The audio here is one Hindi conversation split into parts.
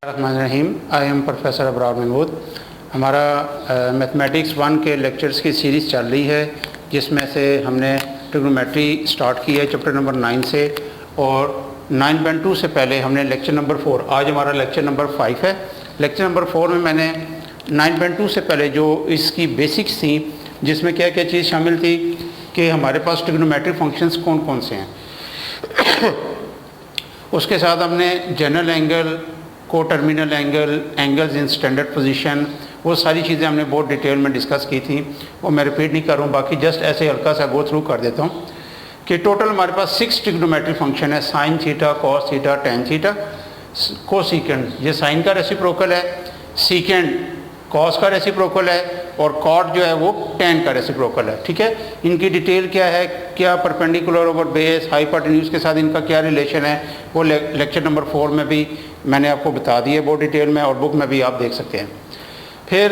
Rahim. I am professor Abrar Mahmood. हमारा मैथमेटिक्स 1 के लेक्चर्स की सीरीज़ चल रही है, जिसमें से हमने ट्रिग्नोमेट्री स्टार्ट की है चैप्टर नंबर 9 से, और 9.2 से पहले हमने लेक्चर नंबर 4, आज हमारा लेक्चर नंबर 5 है। लेक्चर नंबर 4 में मैंने 9.2 से पहले जो इसकी बेसिक्स थी, जिसमें क्या क्या चीज़ शामिल थी कि हमारे पास ट्रिग्नोमेट्रिक फंक्शंस कौन कौन से हैं। उसके साथ हमने जनरल एंगल, को terminal angle, angles in standard position, वो सारी चीज़ें हमने बहुत डिटेल में डिस्कस की थी। वो मैं रिपीट नहीं कर रहा हूँ, बाकी जस्ट ऐसे हल्का सा गो थ्रू कर देता हूँ कि टोटल हमारे पास 6 ट्रिग्नोमेट्रिक फंक्शन है। Sine theta, cos theta, tan theta, cosecant ये साइन का रेसिप्रोकल है, सीकेंट कॉस का रेसिप्रोकल है, और कॉट जो है वो टेन का रेसिप्रोकल है। ठीक है, इनकी डिटेल क्या है, क्या परपेंडिकुलर ओवर बेस, हाइपोटेन्यूज के साथ इनका क्या रिलेशन है, वो लेक्चर नंबर 4 में भी मैंने आपको बता दी है बहुत डिटेल में, और बुक में भी आप देख सकते हैं। फिर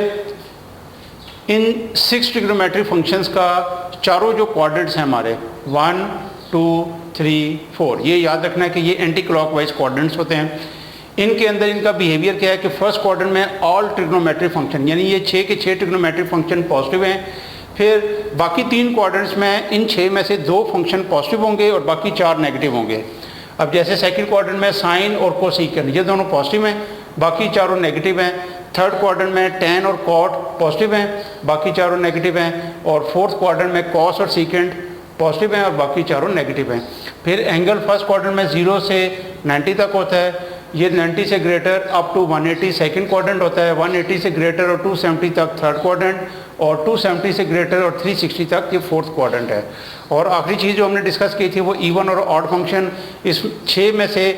इन 6 ट्रिग्नोमेट्रिक फंक्शंस का चारों जो क्वाड्रेंट्स हैं हमारे 1, 2, 3, 4, ये याद रखना है कि ये एंटी क्लॉकवाइज क्वाड्रेंट्स होते हैं। इनके अंदर इनका बिहेवियर क्या है कि फर्स्ट क्वाड्रेंट में ऑल ट्रिग्नोमेट्रिक फंक्शन, यानी ये 6 के 6 ट्रिग्नोमेट्रिक फंक्शन पॉजिटिव हैं। फिर बाकी 3 क्वाड्रेंट्स में इन 6 में से 2 फंक्शन पॉजिटिव होंगे और बाकी 4 नेगेटिव होंगे। अब जैसे सेकंड क्वाड्रेंट में साइन और कोसेकेंट ये दोनों पॉजिटिव हैं, बाकी चारों नेगेटिव हैं। थर्ड क्वाड्रेंट में टेन और कॉट पॉजिटिव हैं, बाकी चारों नेगेटिव हैं। और फोर्थ क्वाड्रेंट में कॉस और सीकेंट पॉजिटिव हैं और बाकी चारों नेगेटिव हैं। फिर एंगल फर्स्ट क्वाड्रेंट में 0 से 90 तक होता है, ये 90 से greater up to 180 second quadrant होता है, 180 से ग्रेटर और 270 तक थर्ड क्वाड्रेंट, और 270 से ग्रेटर और 360 तक ये फोर्थ क्वाड्रेंट है। और आखिरी चीज़ जो हमने डिस्कस की थी वो इवन और ऑड फंक्शन। इस 6 में से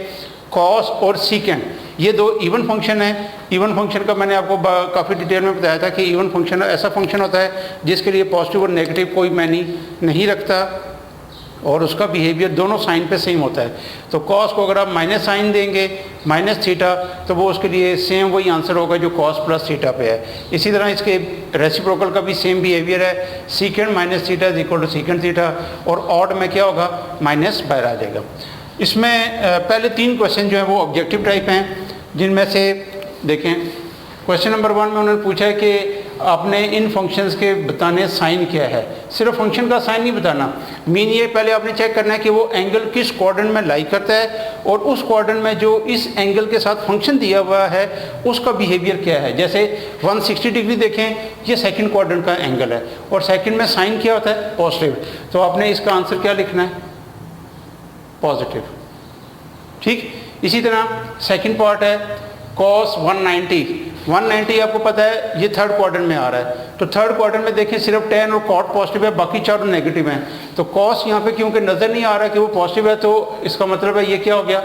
कॉस और सीकेंट ये 2 इवन फंक्शन है। इवन फंक्शन का मैंने आपको काफ़ी डिटेल में बताया था कि इवन फंक्शन ऐसा फंक्शन होता है जिसके लिए पॉजिटिव और नेगेटिव कोई मायने नहीं रखता, और उसका बिहेवियर दोनों साइन पे सेम होता है। तो कॉस को अगर आप माइनस साइन देंगे, माइनस थीटा, तो वो उसके लिए सेम वही आंसर होगा जो कॉस प्लस थीटा पे है। इसी तरह इसके रेसिप्रोकल का भी सेम बिहेवियर है, secant minus theta is equal to secant theta, और ऑड में क्या होगा, माइनस बाहर आ जाएगा। इसमें पहले 3 क्वेश्चन जो हैं वो ऑब्जेक्टिव टाइप हैं, जिनमें से देखें क्वेश्चन नंबर 1 में उन्होंने पूछा है कि आपने इन फंक्शंस के बताने साइन क्या है। सिर्फ फंक्शन का साइन नहीं बताना, मीन ये पहले आपने चेक करना है कि वो एंगल किस क्वाड्रेंट में लाई करता है, और उस क्वाड्रेंट में जो इस एंगल के साथ फंक्शन दिया हुआ है उसका बिहेवियर क्या है। जैसे 160 डिग्री देखें, ये सेकंड क्वाड्रेंट का एंगल है, और सेकंड में साइन क्या होता है, पॉजिटिव। तो आपने इसका आंसर क्या लिखना है, पॉजिटिव। ठीक, इसी तरह सेकंड पार्ट है कॉस 190 आपको पता है ये थर्ड क्वाड्रेंट में आ रहा है। तो थर्ड क्वाड्रेंट में देखें सिर्फ टेन और कॉट पॉजिटिव है, बाकी चारों नेगेटिव हैं। तो कॉस यहाँ पे क्योंकि नज़र नहीं आ रहा है कि वो पॉजिटिव है, तो इसका मतलब है ये क्या हो गया,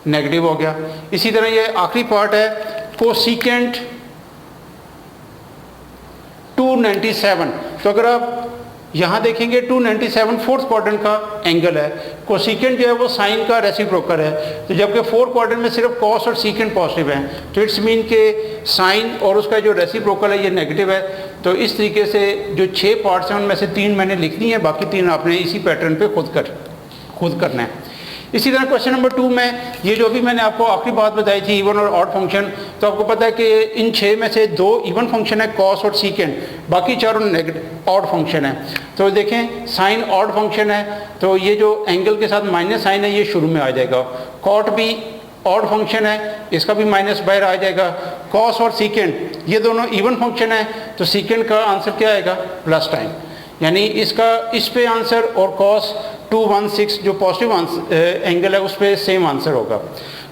नेगेटिव हो गया। इसी तरह ये आखिरी पार्ट है कोसेकेंट 297। तो अगर आप यहाँ देखेंगे 297 फोर्थ क्वाड्रेंट का एंगल है, कोसेकेंट जो है वो साइन का रेसिप्रोकल है। तो जबकि फोर्थ क्वाड्रेंट में सिर्फ कॉस और सीकेंट पॉजिटिव हैं, तो इट्स मीन के साइन और उसका जो रेसिप्रोकल है ये नेगेटिव है। तो इस तरीके से जो 6 पार्ट्स हैं उनमें से 3 मैंने लिख दी हैं, बाकी 3 आपने इसी पैटर्न पे खुद करना है। इसी तरह क्वेश्चन नंबर 2 में ये जो भी मैंने आपको आखिरी बात बताई थी इवन और ऑड फंक्शन, तो आपको पता है कि इन 6 में से 2 इवन फंक्शन है कॉस और सीकेंट, बाकी चारों नेगेटिव ऑड फंक्शन है। तो देखें साइन ऑड फंक्शन है, तो ये जो एंगल के साथ माइनस साइन है ये शुरू में आ जाएगा। कॉट भी ऑड फंक्शन है, इसका भी माइनस बाहर आ जाएगा। कॉस और सीकेंट ये दोनों इवन फंक्शन है, तो सीकेंट का आंसर क्या आएगा, प्लस टाइम, यानी इसका इस पे आंसर और कॉस 216 जो पॉजिटिव एंगल है उस पर सेम आंसर होगा।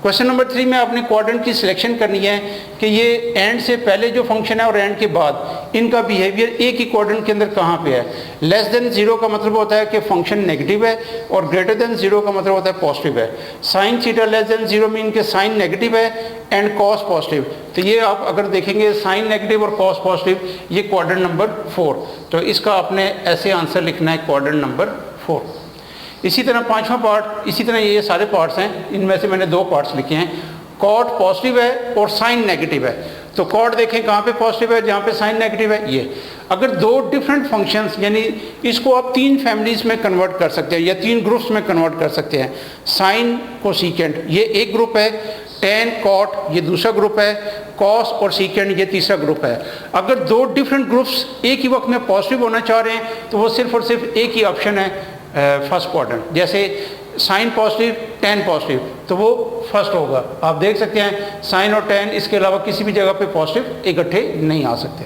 क्वेश्चन नंबर 3 में आपने क्वाड्रेंट की सिलेक्शन करनी है कि ये एंड से पहले जो फंक्शन है और एंड के बाद इनका बिहेवियर एक ही क्वाड्रेंट के अंदर कहाँ पे है। लेस देन 0 का मतलब होता है कि फंक्शन नेगेटिव है, और ग्रेटर देन 0 का मतलब होता है पॉजिटिव है। Sine theta less than 0 mean के साइन नेगेटिव है एंड कॉस पॉजिटिव। तो ये आप अगर देखेंगे साइन नेगेटिव और कॉस पॉजिटिव, ये क्वाड्रेंट नंबर 4। तो इसका आपने ऐसे आंसर लिखना है, क्वाड्रेंट नंबर 4। इसी तरह 5वां पार्ट, इसी तरह ये सारे पार्ट्स हैं, इनमें से मैंने 2 पार्ट्स लिखे हैं। कॉट पॉजिटिव है और साइन नेगेटिव है, तो कॉट देखें कहाँ पे पॉजिटिव है, जहाँ पे साइन नेगेटिव है। ये अगर 2 डिफरेंट फंक्शंस, यानी इसको आप 3 फैमिलीज में कन्वर्ट कर सकते हैं या 3 ग्रुप्स में कन्वर्ट कर सकते हैं। साइन कोसेकेंट ये एक ग्रुप है, टेन कॉट ये दूसरा ग्रुप है, कॉस और सीकेंड ये तीसरा ग्रुप है। अगर दो डिफरेंट ग्रुप्स एक ही वक्त में पॉजिटिव होना चाह रहे हैं तो वो सिर्फ और सिर्फ एक ही ऑप्शन है फर्स्ट क्वाड्रेंट। जैसे साइन पॉजिटिव टेन पॉजिटिव तो वो फर्स्ट होगा। आप देख सकते हैं साइन और टेन इसके अलावा किसी भी जगह पे पॉजिटिव इकट्ठे नहीं आ सकते।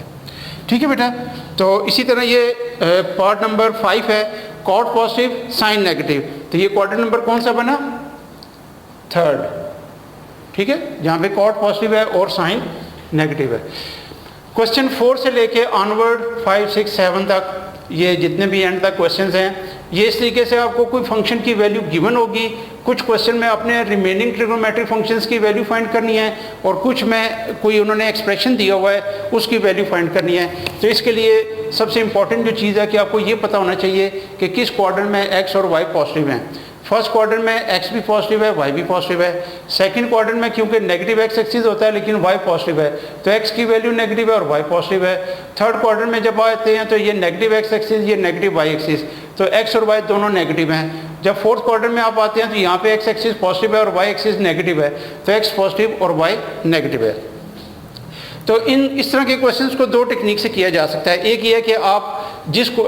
ठीक है बेटा, तो इसी तरह ये पार्ट नंबर 5 है, कॉट पॉजिटिव साइन नेगेटिव, तो ये क्वाड्रेंट नंबर कौन सा बना? थर्ड। ठीक है, जहाँ पे कॉट पॉजिटिव है और साइन नेगेटिव है। क्वेश्चन 4 से लेके ऑनवर्ड 5, 6, 7 तक ये जितने भी एंड तक क्वेश्चंस हैं, ये इस तरीके से आपको कोई फंक्शन की वैल्यू गिवन होगी, कुछ क्वेश्चन में अपने रिमेनिंग ट्रिग्नोमेट्रिक फंक्शंस की वैल्यू फाइंड करनी है और कुछ में कोई उन्होंने एक्सप्रेशन दिया हुआ है उसकी वैल्यू फाइंड करनी है। तो इसके लिए सबसे इंपॉर्टेंट जो चीज़ है कि आपको ये पता होना चाहिए कि किस क्वाड्रेंट में एक्स और वाई पॉजिटिव हैं। फर्स्ट क्वाड्रेंट में एक्स भी पॉजिटिव है, वाई भी पॉजिटिव है। सेकंड क्वाड्रेंट में क्योंकि नेगेटिव एक्स एक्सिस होता है लेकिन वाई पॉजिटिव है तो एक्स की वैल्यू नेगेटिव है और वाई पॉजिटिव है। थर्ड क्वाड्रेंट में जब आते हैं तो ये नेगेटिव एक्स एक्सिस, ये नेगेटिव वाई एक्सिस, तो एक्स और वाई दोनों नेगेटिव हैं। जब फोर्थ क्वाड्रेंट में आप आते हैं तो यहाँ पे एक्स एक्सिस पॉजिटिव है और वाई एक्सिस नेगेटिव है, तो एक्स पॉजिटिव और वाई नेगेटिव है। तो इस तरह के क्वेश्चंस को दो टेक्निक से किया जा सकता है। एक ये है कि आप जिस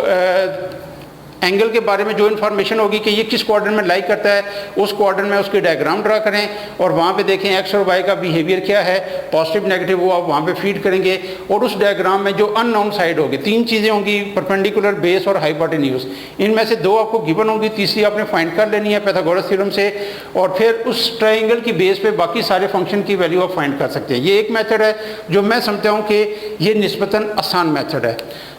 एंगल के बारे में जो इन्फॉर्मेशन होगी कि ये किस क्वाड्रेंट में लाई करता है उस क्वाड्रेंट में उसकी डायग्राम ड्रा करें और वहाँ पे देखें एक्स और वाई का बिहेवियर क्या है, पॉजिटिव नेगेटिव, वो आप वहाँ पे फीड करेंगे और उस डायग्राम में जो अननोन साइड होगी, तीन चीज़ें होंगी, परपेंडिकुलर, बेस और हाइपोटेन्यूज। इनमें से दो आपको गिवन होंगी, तीसरी आपने फाइंड कर लेनी है पाइथागोरस थ्योरम से और फिर उस ट्राइंगल की बेस पे बाकी सारे फंक्शन की वैल्यू आप फाइंड कर सकते हैं। ये एक मेथड है जो मैं समझता हूँ कि ये निस्बतन आसान मेथड है।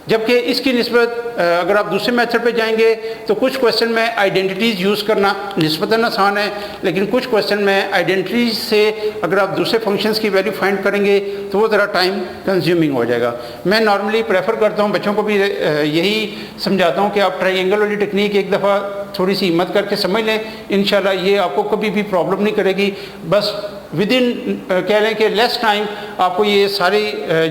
जबकि इसकी निस्बत अगर आप दूसरे मेथड पे जाएंगे तो कुछ क्वेश्चन में आइडेंटिटीज़ यूज़ करना निस्बतन आसान है, लेकिन कुछ क्वेश्चन में आइडेंटिटीज से अगर आप दूसरे फंक्शंस की वैल्यू फाइंड करेंगे तो वो ज़रा टाइम कंज्यूमिंग हो जाएगा। मैं नॉर्मली प्रेफर करता हूँ, बच्चों को भी यही समझाता हूँ कि आप ट्रायंगल वाली टेक्निक एक दफ़ा थोड़ी सी हिम्मत करके समझ लें, इंशाल्लाह ये आपको कभी भी प्रॉब्लम नहीं करेगी। बस विद इन कह लें कि लेस टाइम आपको ये सारे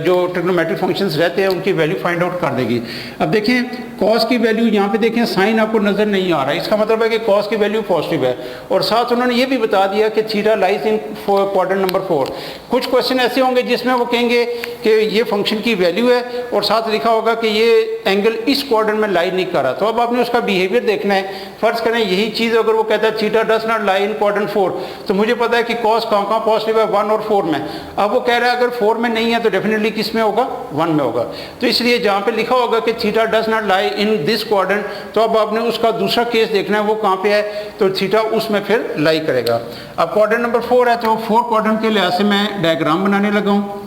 जो ट्रिग्नोमेट्रिक फंक्शंस रहते हैं उनकी वैल्यू फाइंड आउट कर देगी। अब देखें कॉस की वैल्यू यहाँ पे देखें साइन आपको नज़र नहीं आ रहा है, इसका मतलब है कि कॉस की वैल्यू पॉजिटिव है और साथ उन्होंने ये भी बता दिया कि theta lies in quadrant number 4। कुछ क्वेश्चन ऐसे होंगे जिसमें वो कहेंगे कि ये फंक्शन की वैल्यू है और साथ लिखा होगा कि ये एंगल इस क्वाड्रेंट में लाई नहीं कर रहा, तो अब आपने उसका बिहेवियर देखना है। फ़र्ज़ करें यही चीज़ अगर वो कहता है theta does not lie in quadrant 4, तो मुझे पता है कि कॉस कहाँ पॉजिटिव है, 1 और 4 में। अब वो कह रहा है अगर 4 में नहीं है तो डेफिनेटली किस में होगा, 1 में होगा। तो इसलिए जहाँ पे लिखा होगा कि theta does not lie in this quadrant, तो अब आपने उसका दूसरा केस देखना है वो कहाँ पे है, तो थीटा उसमें फिर लाई करेगा। अब क्वाड्रेंट नंबर 4 है तो 4 क्वाड्रेंट के लिहाज से मैं डायग्राम बनाने लगा हूँ।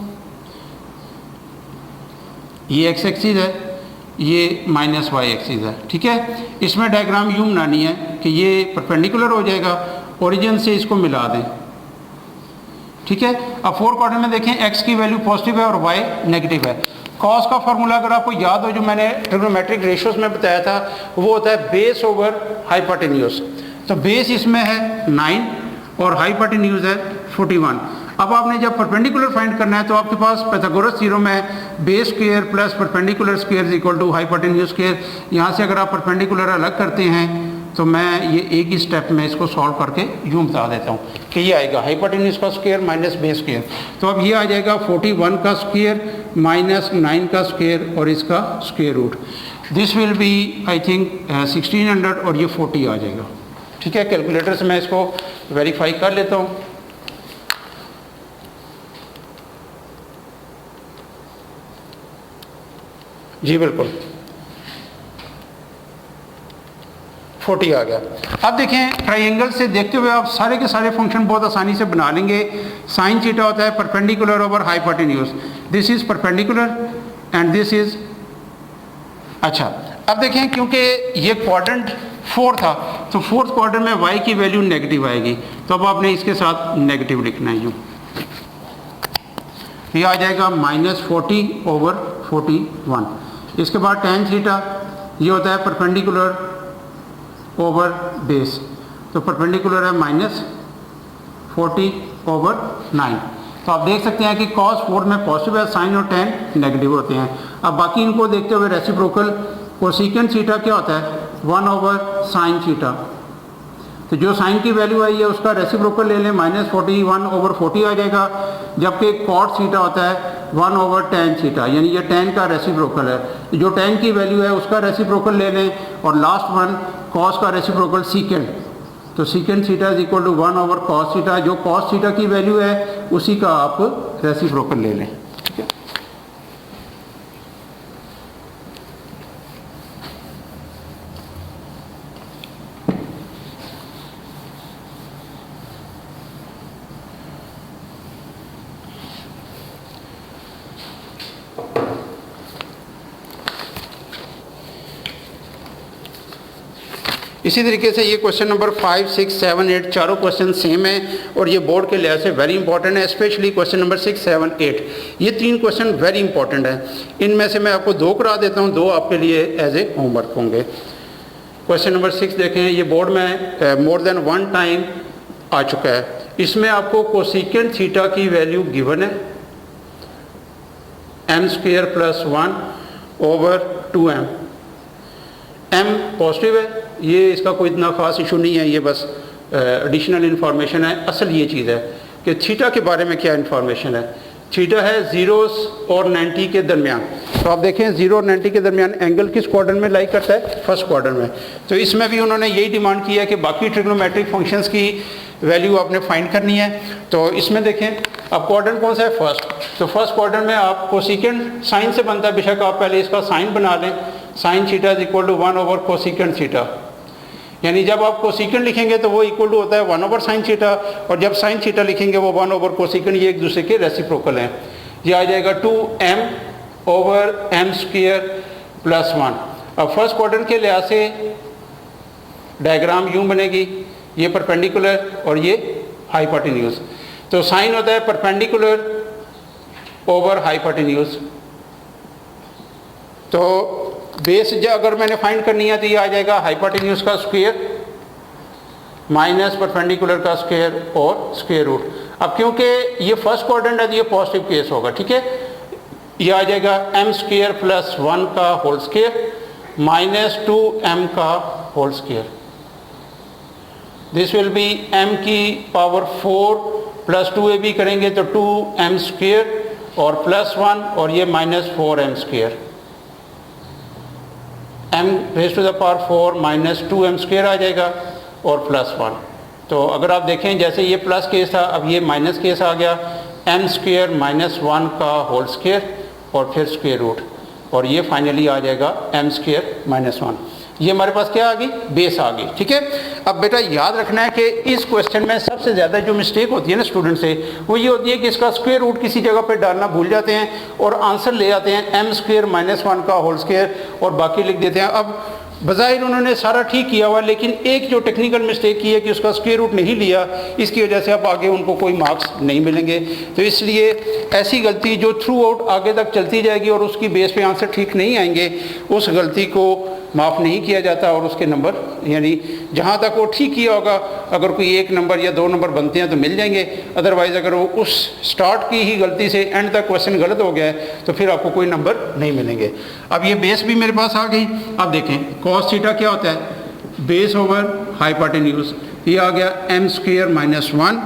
ये एक्स एक्सिस है, ये माइनस वाई एक्सिस है, ठीक है। इसमें डायग्राम यूँ बनानी है कि ये परपेंडिकुलर हो जाएगा, ओरिजिन से इसको मिला दें, ठीक है। अब 4 क्वाड्रेंट में देखें एक्स की वैल्यू पॉजिटिव है और वाई नेगेटिव है। कॉस का फार्मूला अगर आपको याद हो जो मैंने ट्रिग्नोमेट्रिक रेशियोज में बताया था वो होता है बेस ओवर हाइपोटेन्यूज। तो बेस इसमें है 9 और हाइपोटेन्यूज है 41। अब आपने जब परपेंडिकुलर फाइंड करना है तो आपके पास पाइथागोरस थ्योरम है base square plus perpendicular square equal to hypotenuse square. यहाँ से अगर आप परपेंडिकुलर अलग करते हैं तो मैं ये एक ही स्टेप में इसको सॉल्व करके यूँ बता देता हूँ कि ये आएगा हाइपोटेन्यूज का स्क्वायर माइनस बेस स्क्वायर। तो अब ये आ जाएगा 41 का स्क्वायर माइनस 9 का स्क्वायर और इसका square root. This will be I think 1600 और ये 40 आ जाएगा, ठीक है। कैलकुलेटर से मैं इसको वेरीफाई कर लेता हूँ। जी बिल्कुल 40 आ गया। अब देखें ट्राइंगल से देखते हुए आप सारे के सारे फंक्शन बहुत आसानी से बना लेंगे। साइन थीटा होता है perpendicular over hypotenuse, this is perpendicular and this is, अच्छा अब देखें क्योंकि ये क्वाड्रेंट 4 था तो 4th क्वाड्रेंट में y की वैल्यू नेगेटिव आएगी, तो अब आपने इसके साथ नेगेटिव लिखना है यूँ, ये आ जाएगा -40 ओवर 41। इसके बाद tan थीटा ये होता है परपेंडिकुलर ओवर बेस, तो परपेंडिकुलर है -40 ओवर 9। तो आप देख सकते हैं कि cos 4 में पॉजिटिव है, साइन और tan नेगेटिव होते हैं। अब बाकी इनको देखते हुए रेसिप्रोकल कोसेकेंट थीटा क्या होता है 1 ओवर साइन थीटा, तो जो साइन की वैल्यू आई है उसका रेसिप्रोकल ले लें, -41/40 आ जाएगा, जबकि कॉट थीटा होता है 1/tan थीटा, यानी ये tan का रेसिप्रोकल है। जो tan की वैल्यू है उसका रेसिप्रोकल ले लें, और लास्ट वन cos का रेसिप्रोकल सीकेंड, तो secant theta is equal to 1/cos theta. जो cos थीटा की वैल्यू है उसी का आप रेसिप्रोकल ले लें। ठीक है, इसी तरीके से ये क्वेश्चन नंबर 5, 6, 7, 8 चारों क्वेश्चन सेम है और ये बोर्ड के लिहाज से वेरी इंपॉर्टेंट है, स्पेशली क्वेश्चन नंबर 6, 7, 8। ये 3 क्वेश्चन वेरी इंपॉर्टेंट है। इनमें से मैं आपको 2 करा देता हूँ, 2 आपके लिए एज ए होमवर्क होंगे। क्वेश्चन नंबर 6 देखें, ये बोर्ड में मोर देन 1 टाइम आ चुका है। इसमें आपको कोसेकेंट थीटा की वैल्यू गिवन है m² + 1/2m। m पॉजिटिव है, ये इसका कोई इतना ख़ास इशू नहीं है, ये बस एडिशनल इन्फॉर्मेशन है। असल ये चीज़ है कि थीटा के बारे में क्या इन्फॉर्मेशन है। थीटा है 0 और 90 के दरमियान। तो आप देखें 0 और 90 के दरमियान एंगल किस क्वाड्रेंट में लाई करता है? फर्स्ट क्वाड्रेंट में। तो इसमें भी उन्होंने यही डिमांड किया है कि बाकी ट्रिग्नोमेट्रिक फंक्शंस की वैल्यू आपने फाइंड करनी है। तो इसमें देखें अब क्वाड्रेंट कौन सा है? फर्स्ट। तो फर्स्ट क्वाड्रेंट में आप कोसेकेंट साइन से बनता है, बेशक आप पहले इसका साइन बना लें। Sine theta is equal to 1/कोसेकेंट थीटा, यानी जब आप कोसेकेंट लिखेंगे तो वो इक्वल टू होता है 1/sin थीटा, और जब sin थीटा लिखेंगे वो 1/कोसेकेंट, ये एक दूसरे के रेसिप्रोकल हैं। ये आ जाएगा 2m/m² + 1। अब फर्स्ट क्वाड्रेंट के लिहाज से डायग्राम यूं बनेगी, ये परपेंडिकुलर और ये हाइपोटेन्यूज। तो साइन होता है परपेंडिकुलर ओवर हाइपोटेन्यूज। तो बेस जो अगर मैंने फाइंड करनी है तो ये आ जाएगा हाइपोटेन्यूज का स्क्वायर माइनस परपेंडिकुलर का स्क्वायर और स्क्वायर रूट। अब क्योंकि ये फर्स्ट क्वाड्रेंट है तो ये पॉजिटिव केस होगा, ठीक है। ये आ जाएगा m² + 1 का होल स्क्वायर माइनस 2m का whole square. This will be m की पावर 4 + 2ab करेंगे तो 2m² और +1 और ये -4m²। m⁻⁴ माइनस 2m² आ जाएगा और +1। तो अगर आप देखें जैसे ये प्लस केस था, अब ये माइनस केस आ गया, m² - 1 का होल स्क्वायर और फिर स्क्वायर रूट, और ये फाइनली आ जाएगा m² - 1। ये हमारे पास क्या आ गई? बेस आ गई, ठीक है। अब बेटा याद रखना है कि इस क्वेश्चन में सबसे ज़्यादा जो मिस्टेक होती है ना स्टूडेंट से, वो ये होती है कि इसका स्क्वायर रूट किसी जगह पे डालना भूल जाते हैं और आंसर ले आते हैं m² - 1 का होल स्क्वायर और बाकी लिख देते हैं। अब बज़ाहिर उन्होंने सारा ठीक किया हुआ, लेकिन एक जो टेक्निकल मिस्टेक की है कि उसका स्क्वायर रूट नहीं लिया, इसकी वजह से अब आगे उनको कोई मार्क्स नहीं मिलेंगे। तो इसलिए ऐसी गलती जो थ्रू आउट आगे तक चलती जाएगी और उसकी बेस पे आंसर ठीक नहीं आएंगे, उस गलती को माफ़ नहीं किया जाता और उसके नंबर यानी जहाँ तक वो ठीक किया होगा, अगर कोई 1 नंबर या 2 नंबर बनते हैं तो मिल जाएंगे, अदरवाइज़ अगर वो उस स्टार्ट की ही गलती से एंड तक क्वेश्चन गलत हो गया है तो फिर आपको कोई नंबर नहीं मिलेंगे। अब ये बेस भी मेरे पास आ गई। अब देखें cos थीटा क्या होता है? Base over hypotenuse. ये आ गया m² - 1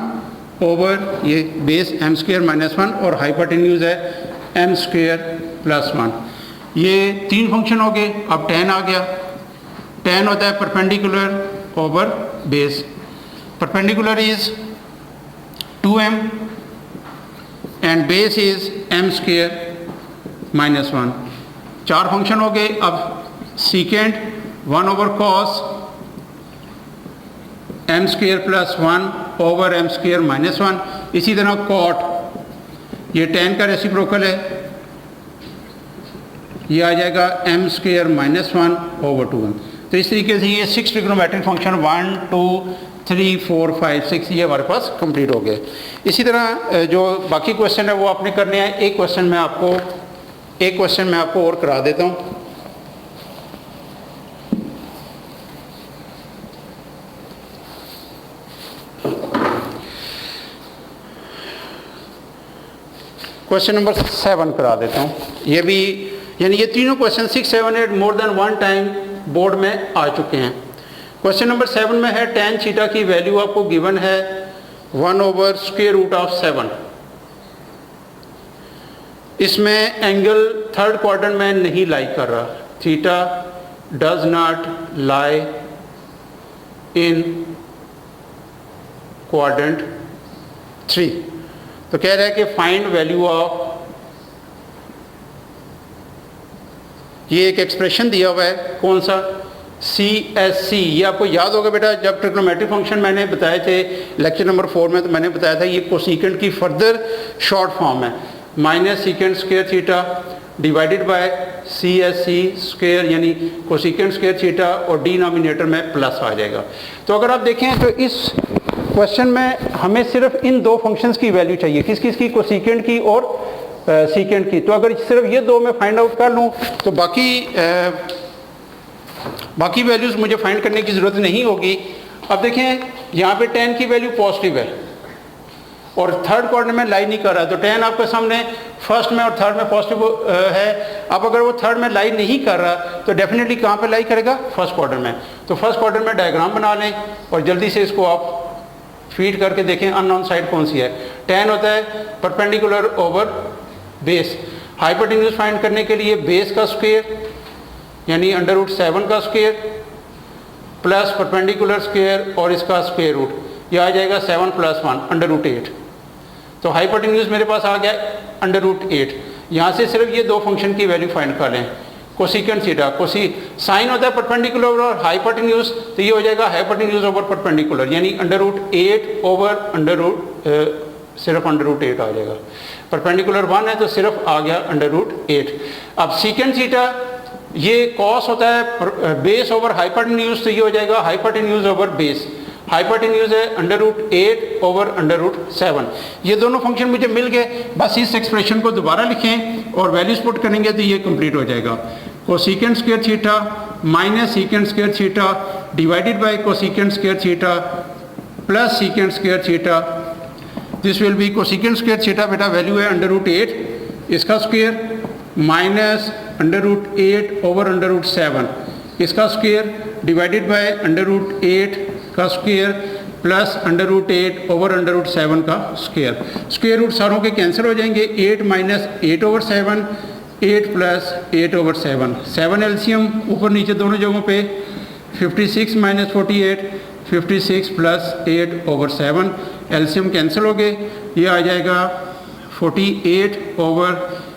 ओवर ये बेस m² - 1 और हाइपोटेन्यूज है m² + 1। ये 3 फंक्शन हो गए। अब tan आ गया। tan होता है perpendicular over base. Perpendicular is 2m and base is m² - 1। 4 function हो गए। अब secant 1/cos m² + 1 over m² - 1। इसी तरह cot, ये tan का रेसिप्रोकल है, ये आ जाएगा m² - 1 ओवर 2m। तो इस तरीके से ये 6 ट्रिग्नोमेट्रिक फंक्शन 1, 2, 3, 4, 5, 6 ये हमारे पास कंप्लीट हो गए। इसी तरह जो बाकी क्वेश्चन है वो आपने करने हैं। एक क्वेश्चन मैं आपको और करा देता हूँ। क्वेश्चन नंबर 7 करा देता हूँ। ये भी यानी ये तीनों question 6, 7, 8 more than 1 time board में आ चुके हैं। क्वेश्चन नंबर 7 में है tan थीटा की वैल्यू आपको गिवन है 1/√7। इसमें एंगल थर्ड क्वाड्रेंट में नहीं लाई कर रहा, theta does not lie in quadrant 3। तो कह रहा है कि फाइंड वैल्यू ऑफ, ये एक एक्सप्रेशन दिया हुआ है, कौन सा, CSC। ये आपको याद होगा बेटा, जब ट्रिग्नोमेट्रिक फंक्शन मैंने बताए थे लेक्चर नंबर 4 में, तो मैंने बताया था ये कोसिकेंट की फर्दर शॉर्ट फॉर्म है, minus secant square theta divided by CSC square, यानी कोसिकेंट स्क्वायर थीटा, और डिनोमिनेटर में प्लस आ जाएगा। तो अगर आप देखें तो इस क्वेश्चन में हमें सिर्फ इन दो फंक्शंस की वैल्यू चाहिए, किस किस की, कोसिकेंट की और सीकेंट की। तो अगर सिर्फ ये दो मैं फाइंड आउट कर लूँ तो बाकी वैल्यूज़ मुझे फाइंड करने की ज़रूरत नहीं होगी। अब देखें यहाँ पे tan की वैल्यू पॉजिटिव है और थर्ड क्वाड्रेंट में लाई नहीं कर रहा, तो tan आपके सामने फर्स्ट में और थर्ड में पॉजिटिव है। अब अगर वो थर्ड में लाई नहीं कर रहा तो डेफिनेटली कहाँ पे लाई करेगा, फर्स्ट क्वाड्रेंट में। तो फर्स्ट क्वाड्रेंट में डायग्राम बना लें और जल्दी से इसको आप फीड करके देखें अननोन साइड कौन सी है। tan होता है perpendicular over base. Hypotenuse find करने के लिए बेस का स्क्वायर यानी √7 का स्क्वायर प्लस परपेंडिकुलर स्क्वायर और इसका स्क्वायर रूट, यह आ जाएगा 7 + 1 √8। तो हाइपोटेन्यूज मेरे पास आ गया √8। यहाँ से सिर्फ ये दो फंक्शन की वैल्यू फाइंड कर लें। कोसिकेंट थीटा, साइन होता है परपेंडिकुलर और हाइपोटेन्यूज, तो ये हो जाएगा हाइपोटेन्यूज ओवर परपेंडिकुलर, यानी √8 ओवर सिर्फ √8 आ जाएगा। परपेंडिकुलर 1 है तो सिर्फ आ गया √8। अब सीकेंट थीटा, ये कॉस होता है बेस ओवर हाइपोटेन्यूज, तो ये हो जाएगा हाइपोटेन्यूज ओवर बेस। हाइपोटेन्यूज है √8 ओवर √7। ये दोनों फंक्शन मुझे मिल गए, बस इस एक्सप्रेशन को दोबारा लिखें और वैल्यूज पुट करेंगे तो ये कंप्लीट हो जाएगा। Cosecant square theta minus secant square theta divided by cosecant square theta plus secant square theta, this will B cosecant square theta बेटा वैल्यू है √8, इसका स्क्वायर माइनस √8 ओवर √7, इसका स्क्वायर डिवाइडेड बाय √8 का स्क्वायर प्लस √8 ओवर √7 का स्क्वायर। स्क्वायर रूट सारों के कैंसिल हो जाएंगे, 8 - 8 ओवर 7, 8 + 8 ओवर 7, 7 एलसीएम ऊपर नीचे दोनों जगहों पे, 56 - 48, 56 + 8 ओवर 7, एलसीएम कैंसिल हो गए, ये आ जाएगा 48 ओवर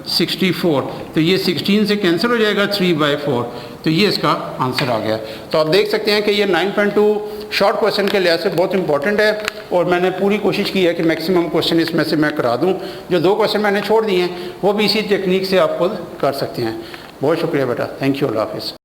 64। तो ये 16 से कैंसिल हो जाएगा 3/4, तो ये इसका आंसर आ गया। तो आप देख सकते हैं कि ये 9.2 शॉर्ट क्वेश्चन के लिहाज से बहुत इंपॉर्टेंट है और मैंने पूरी कोशिश की है कि मैक्सिमम क्वेश्चन इसमें से मैं करा दूं। जो दो क्वेश्चन मैंने छोड़ दिए हैं वो भी इसी टेक्निक से आप खुद कर सकते हैं। बहुत शुक्रिया बेटा, थैंक यू, अल्लाह हाफिज़।